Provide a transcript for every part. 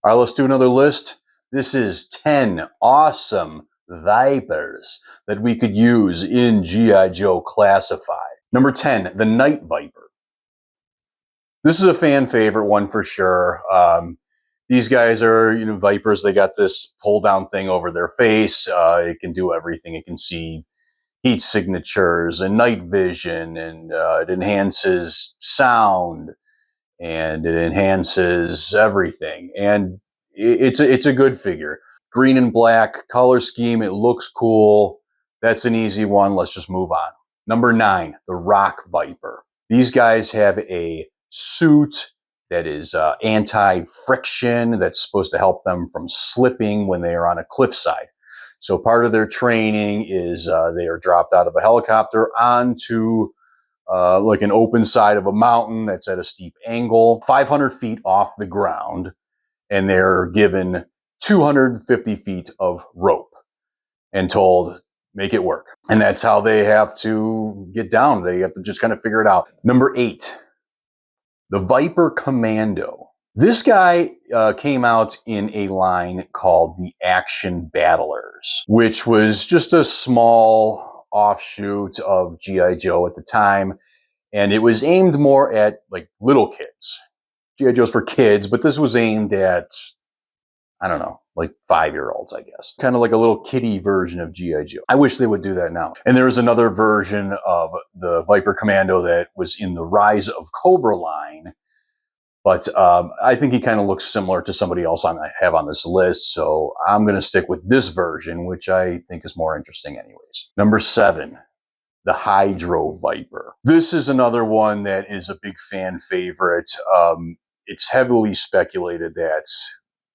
All right, let's do another list. This is 10 awesome Vipers that we could use in G.I. Joe Classified. Number 10, the Night Viper. This is a fan favorite one for sure. These guys are, Vipers. They got this pull down thing over their face. It can do everything. It can see heat signatures and night vision, and it enhances sound, and it enhances everything. And it's a good figure. Green and black color scheme. It looks cool. That's an easy one. Let's just move on. Number 9, the Rock Viper. These guys have a suit that is anti-friction, that's supposed to help them from slipping when they are on a cliffside. So part of their training is they are dropped out of a helicopter onto like an open side of a mountain that's at a steep angle, 500 feet off the ground, and they're given 250 feet of rope and told, make it work. And that's how they have to get down. They have to just kind of figure it out. Number 8, the Viper Commando. This guy came out in a line called the Action Battlers, which was just a small offshoot of G.I. Joe at the time. And it was aimed more at like little kids. G.I. Joe's for kids, but this was aimed at, I don't know, like 5-year-olds, I guess. Kind of like a little kiddie version of G.I. Joe. I wish they would do that now. And there was another version of the Viper Commando that was in the Rise of Cobra line. But I think he kind of looks similar to somebody else I have on this list. So I'm going to stick with this version, which I think is more interesting anyways. Number 7, the Hydro Viper. This is another one that is a big fan favorite. It's heavily speculated that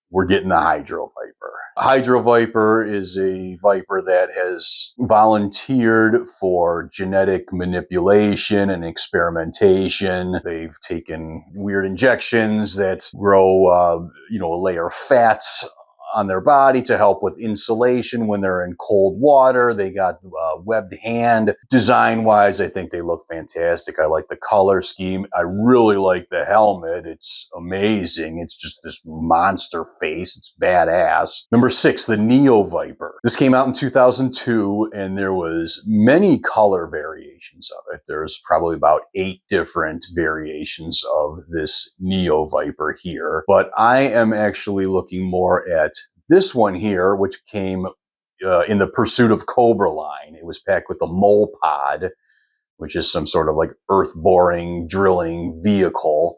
we're getting the Hydro Viper. Hydro Viper is a Viper that has volunteered for genetic manipulation and experimentation. They've taken weird injections that grow, a layer of fats on their body to help with insulation when they're in cold water. They got webbed hand. Design-wise, I think they look fantastic. I like the color scheme. I really like the helmet. It's amazing. It's just this monster face. It's badass. Number 6, the Neo Viper. This came out in 2002, and there was many color variations of it. There's probably about 8 different variations of this Neo Viper here. But I am actually looking more at this one here, which came in the Pursuit of Cobra line. It was packed with the mole pod, which is some sort of like earth boring, drilling vehicle.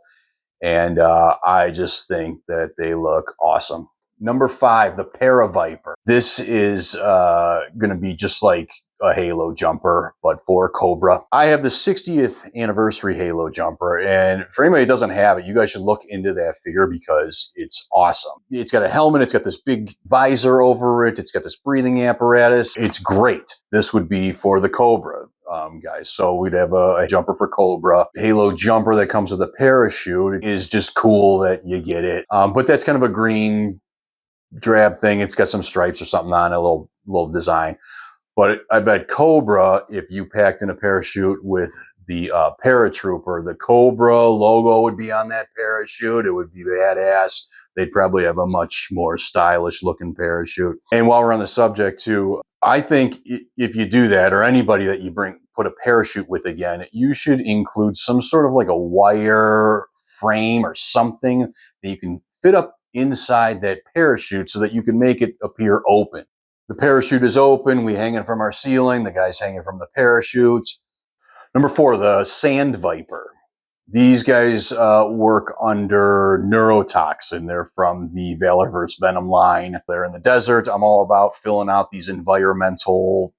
And I just think that they look awesome. Number 5, the Paraviper. This is going to be just like a Halo jumper, but for Cobra. I have the 60th anniversary Halo jumper, and for anybody that doesn't have it, you guys should look into that figure because it's awesome. It's got a helmet, it's got this big visor over it, it's got this breathing apparatus. It's great. This would be for the Cobra guys. So we'd have a jumper for Cobra. Halo jumper that comes with a parachute is just cool that you get it. But that's kind of a green drab thing. It's got some stripes or something on it, a little design. But I bet Cobra, if you packed in a parachute with the paratrooper, the Cobra logo would be on that parachute. It would be badass. They'd probably have a much more stylish looking parachute. And while we're on the subject too, I think if you do that, or anybody that you put a parachute with again, you should include some sort of like a wire frame or something that you can fit up inside that parachute so that you can make it appear open. The parachute is open. We hang it from our ceiling. The guy's hanging from the parachute. Number 4, the Sand Viper. These guys work under neurotoxin. They're from the Valor vs. Venom line. They're in the desert. I'm all about filling out these environmental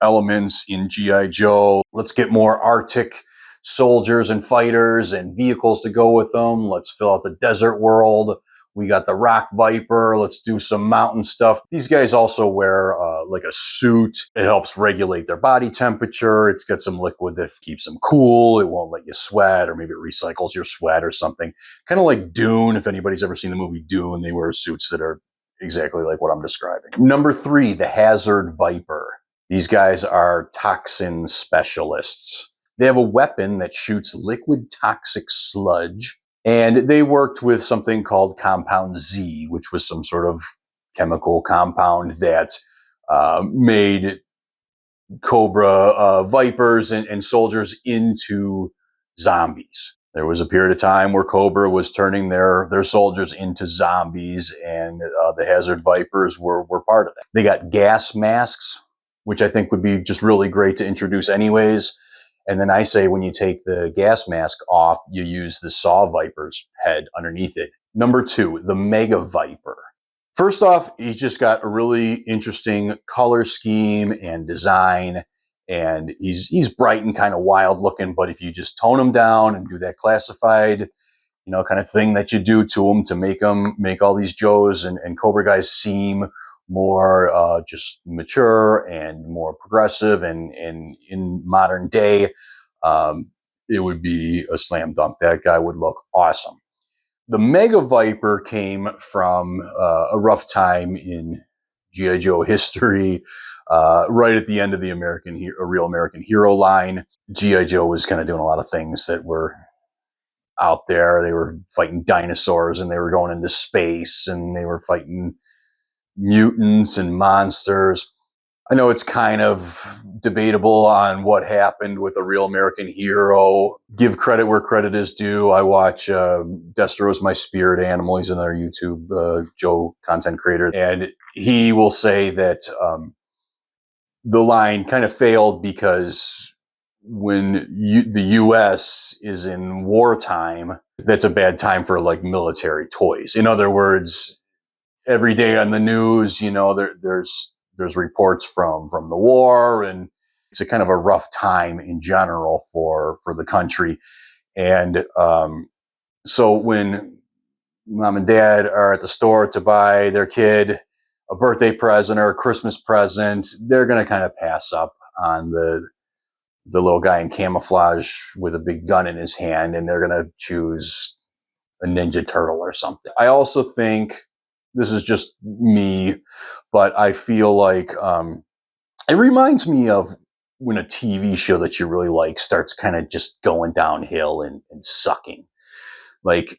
elements in G.I. Joe. Let's get more Arctic soldiers and fighters and vehicles to go with them. Let's fill out the desert world. We got the Rock Viper. Let's do some mountain stuff. These guys also wear like a suit. It helps regulate their body temperature. It's got some liquid that keeps them cool. It won't let you sweat, or maybe it recycles your sweat or something. Kind of like Dune. If anybody's ever seen the movie Dune, they wear suits that are exactly like what I'm describing. Number 3, the Hazard Viper. These guys are toxin specialists. They have a weapon that shoots liquid toxic sludge And they worked with something called Compound Z, which was some sort of chemical compound that made Cobra Vipers and soldiers into zombies. There was a period of time where Cobra was turning their soldiers into zombies, and the Hazard Vipers were part of that. They got gas masks, which I think would be just really great to introduce anyways. And then I say when you take the gas mask off, you use the Saw Viper's head underneath it. Number 2, the Mega Viper. First off, he's just got a really interesting color scheme and design, and he's bright and kind of wild looking. But if you just tone him down and do that classified, kind of thing that you do to him to make all these Joes and Cobra guys seem more just mature and more progressive, and in modern day, it would be a slam dunk. That guy would look awesome. The Mega Viper came from a rough time in G.I. Joe history, right at the end of the Real American Hero line. G.I. Joe was kind of doing a lot of things that were out there. They were fighting dinosaurs, and they were going into space, and they were fighting mutants and monsters. I know it's kind of debatable on what happened with A Real American Hero. Give credit where credit is due. I watch Destro's My Spirit Animal. He's another YouTube Joe content creator. And he will say that the line kind of failed because when the U.S. is in wartime, that's a bad time for like military toys. In other words, every day on the news, there's reports from the war, and it's a kind of a rough time in general for the country. And so when mom and dad are at the store to buy their kid a birthday present or a Christmas present, they're going to kind of pass up on the little guy in camouflage with a big gun in his hand, and they're going to choose a Ninja Turtle or something. I also think, this is just me, but I feel like it reminds me of when a TV show that you really like starts kind of just going downhill and sucking. Like,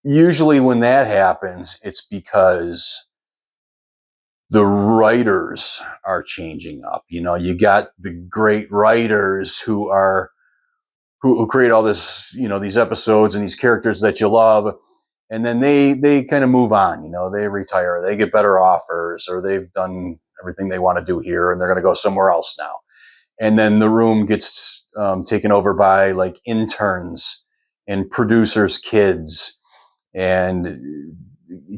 usually when that happens, it's because the writers are changing up. You got the great writers who create all this, these episodes and these characters that you love. And then they kind of move on, they retire, they get better offers, or they've done everything they want to do here, and they're going to go somewhere else now. And then the room gets taken over by like interns and producers' kids, and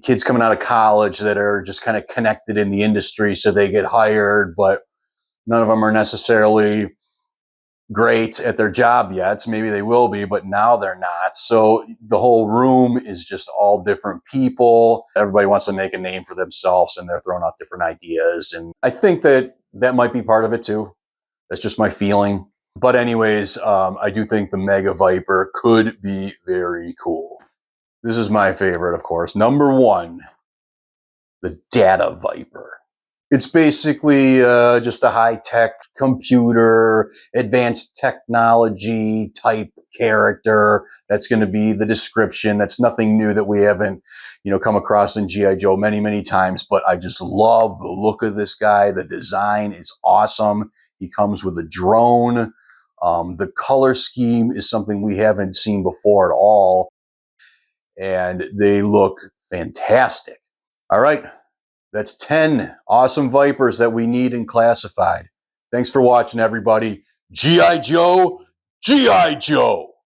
kids coming out of college that are just kind of connected in the industry, so they get hired, but none of them are necessarily great at their job yet. Maybe they will be, but now they're not. So the whole room is just all different people. Everybody wants to make a name for themselves, and they're throwing out different ideas. And I think that might be part of it too. That's just my feeling. But anyways, I do think the Mega Viper could be very cool. This is my favorite, of course. Number 1, the Data Viper. It's basically just a high-tech computer, advanced technology type character. That's going to be the description. That's nothing new that we haven't, come across in G.I. Joe many, many times. But I just love the look of this guy. The design is awesome. He comes with a drone. The color scheme is something we haven't seen before at all. And they look fantastic. All right. That's 10 awesome Vipers that we need in classified. Thanks for watching, everybody. G.I. Joe, G.I. Joe.